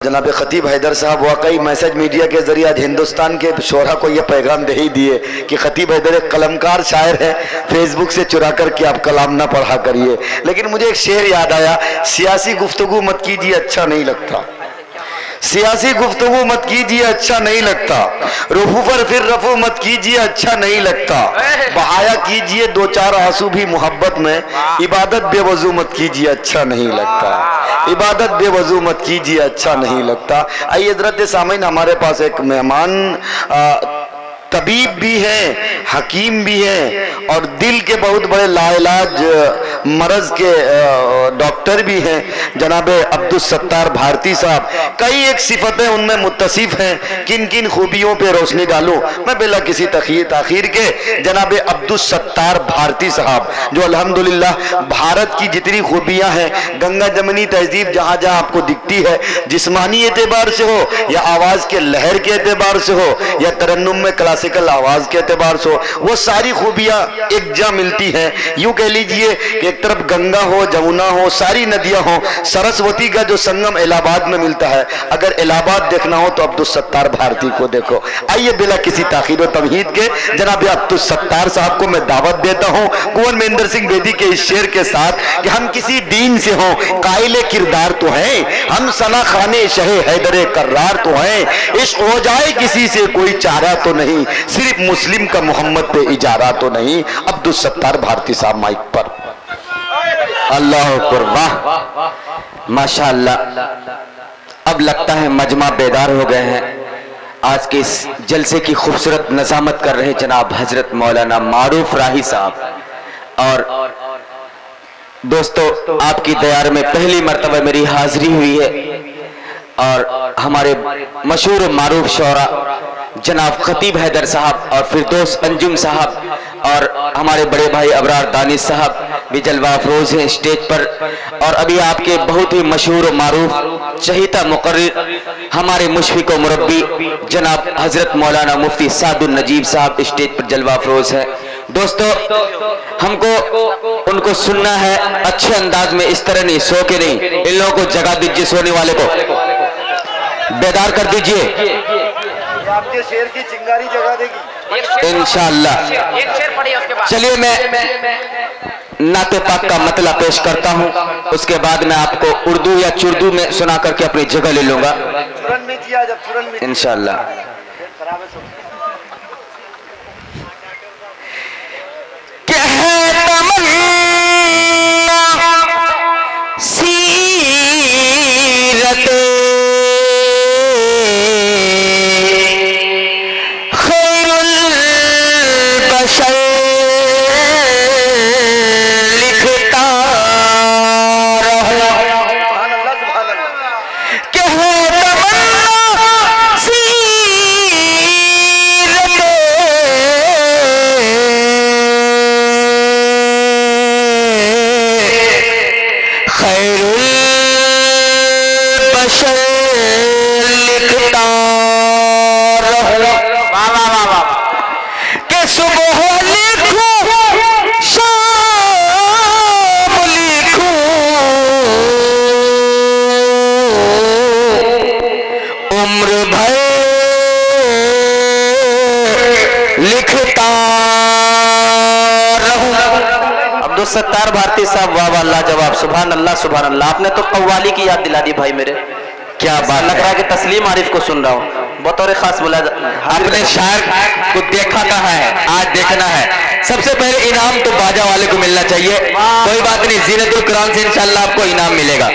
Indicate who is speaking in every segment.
Speaker 1: जनाब खतीब हैदर साहब वाकई मैसेज मीडिया के जरिए आज हिंदुस्तान के शोरा को यह पैगाम दे ही दिए कि खतीब हैदर एक कलमकार शायर है, फेसबुक से चुरा कर के आप कलाम ना पढ़ा करिए। लेकिन मुझे एक शेर याद आया, सियासी गुफ्तगू मत कीजिए अच्छा नहीं लगता, सियासी गुफ्तगू मत कीजिए अच्छा नहीं लगता, रुफू पर फिर रफू मत कीजिए अच्छा नहीं लगता, बहाया कीजिए दो चार आंसू भी मोहब्बत में, इबादत बेवजू मत कीजिए अच्छा नहीं लगता, इबादत बेवजू मत कीजिए अच्छा नहीं लगता। आइए हज़रत सामीन, हमारे पास एक मेहमान तबीब भी हैं, हकीम भी हैं और दिल के बहुत बड़े लाइलाज मरज के डॉक्टर भी हैं, जनाब अब्दुल सत्तार भारती साहब। कई एक सिफतें उनमें मुत्तसिफ हैं, किन किन खूबियों पे रोशनी डालूं मैं बिला किसी ताखीर के जनाब अब्दुल सत्तार भारती साहब, जो अल्हम्दुलिल्लाह भारत की जितनी खूबियां हैं, गंगा जमनी तहजीब जहाँ जहाँ आपको दिखती है, जिस्मानी एतबार से हो या आवाज़ के लहर के एतबार से हो या तरन्नुम में क्लासिकल आवाज के एतबार से, वो सारी खूबियां एक जा मिलती हैं। यूं कह लीजिए कि एक तरफ गंगा हो, जमुना हो, सारी नदियां हो, सरस्वती का जो संगम इलाहाबाद में मिलता है। अगर इलाहाबाद देखना हो तो अब्दुल सत्तार भारती को देखो। आइए बिला किसी ताखीर व तमहीद के जनाब अब्दुल सत्तार साहब को मैं दावत देता हूं कुंवर महेंद्र सिंह बेदी के इस शेर के साथ कि हम किसी दीन से हों कायले किरदार तो हैं, हम सना खाने शहे हैदरे कर्रार तो हैं, इश्क हो जाए किसी से कोई चारा तो नहीं, सिर्फ मुस्लिम का मोहम्मद पे इजारा तो नहीं। अब्दुल सत्तार भारती साहब माइक पर।
Speaker 2: अल्लाह अकबर, वाह माशाअल्लाह। अब लगता है मजमा बेदार हो गए हैं। आज के इस जलसे की खूबसूरत नज़ामत कर रहे जनाब हजरत मौलाना मारूफ राही साहब। और दोस्तों, आपकी दयार में पहली मर्तबा मेरी हाजिरी हुई है और हमारे मशहूर मारूफ शौरा जनाब खतीब हैदर साहब और फिरदौस अंजुम साहब और हमारे बड़े भाई अबरार दानिश साहब भी जलवा अफरोज हैं स्टेज पर। और अभी आपके बहुत ही मशहूर मारूफ चहीता मुकर्रिर हमारे मुशफिक व मुरब्बी जनाब हजरत मौलाना मुफ्ती सादुल नजीब साहब स्टेज पर जलवा अफरोज हैं। दोस्तों, हमको उनको सुनना है अच्छे अंदाज में, इस तरह नहीं सो के नहीं। इन लोगों को जगा दीजिए, सोने वाले को बेदार कर दीजिए,
Speaker 1: आपके शेर की चिंगारी जगा देगी
Speaker 2: इंशाअल्लाह। चलिए मैं नाते पाक का मतला पेश करता हूँ, उसके बाद मैं आपको उर्दू या चुर्दू में सुना करके अपनी जगह ले लूंगा इंशाअल्लाह। सत्तार भारती साहब, वाह वाह लाजवाब, सुभान अल्लाह सुभान अल्लाह। आपने तो कव्वाली की याद दिला दी भाई मेरे, क्या बात। लग रहा है कि तस्लीम आरिफ को सुन रहा हूँ बतौर खास बोला। आपने शायर को देखा कहाँ है, आज देखना है। सबसे पहले इनाम तो बाजा वाले को मिलना चाहिए, कोई बात नहीं, जीनतुल कुरान से इंशाअल्लाह आपको इनाम मिलेगा।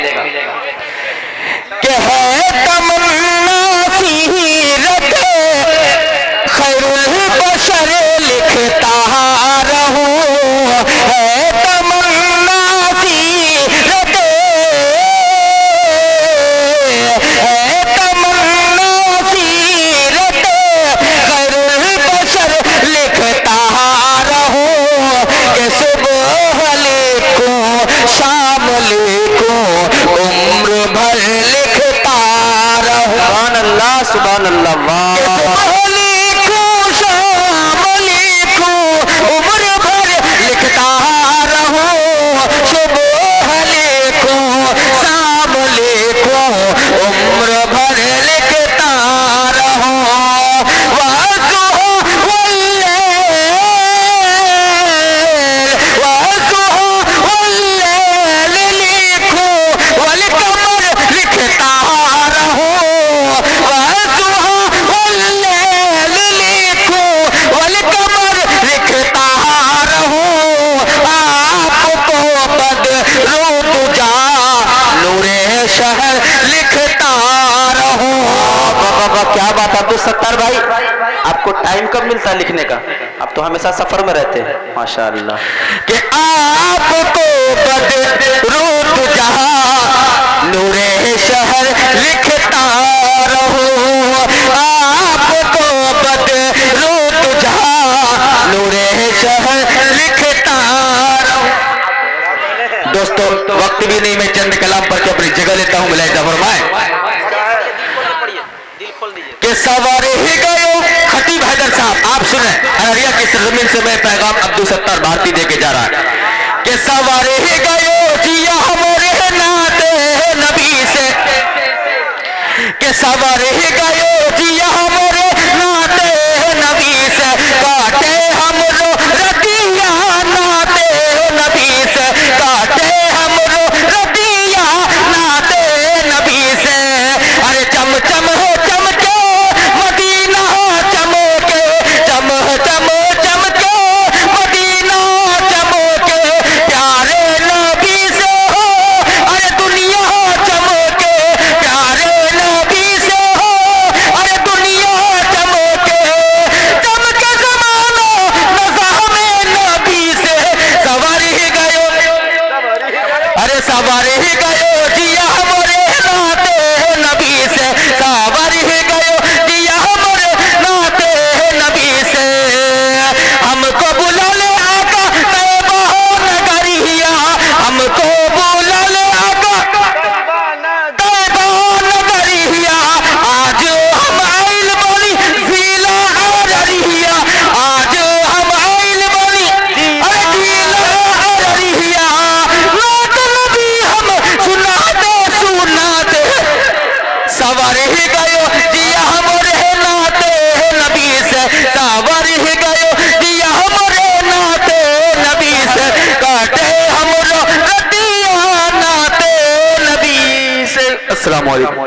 Speaker 2: लिखता रहूं सुभान अल्लाह, वाह उम्र भर अब्दुल सत्तार भाई, आपको टाइम कब मिलता है लिखने का? आप तो हमेशा सफर में रहते हैं माशाअल्लाह। कि आपको बदरूद जहां नूरे शहर लिखता रहूं, आपको बदरूद जहां नूरे शहर लिखता रहूं। दोस्तों वक्त भी नहीं, मैं चंद कलाम पर के अपनी जगह लेता हूं। मुलाहिजा फरमाएं कि सवारे ही गए खतीब हैदर साहब, आप सुने अररिया की सरजमीन से मैं पैगाम अब्दुल सत्तार भारती दे के जा रहा है कि सवारे ही गए जिया हमारे नाते नबी से, कि सवारे ही गए जिया हमारे नाते नबी से, काटे हमरो रतिया नाते नबी से, काटे हमरो रतिया नाते नबी से। अरे चम चम हो चमके मदीना चमके, चम चम चमके मदीना चमके, प्यारे नबी से हो अरे दुनिया चमके, प्यारे नबी से हो अरे दुनिया चमके, चमके जमानो नज़ामे नबी से। सवारी ही गयो, अरे सवारी ही गयो जिया हमारे नाते नबी से, सवारी ही गयो जिया हमारे नाते नबी से। हमको बुला ले आका तैयबा नगरिया, हमको बुला ले आका तैयबा नगरिया, आज हम आइल बनी जिला अररिया, आज हम आइल बनी अरे जिला अररिया, नात नबी हम सुनाते सुनाते। सवारी ही गयो जिया हमारे नाते नबी से, सवारी ही गयो जिया हमारे नाते नबी से, काटे हमरो रतिया नाते नबी से। अस्सलाम वालेकुम।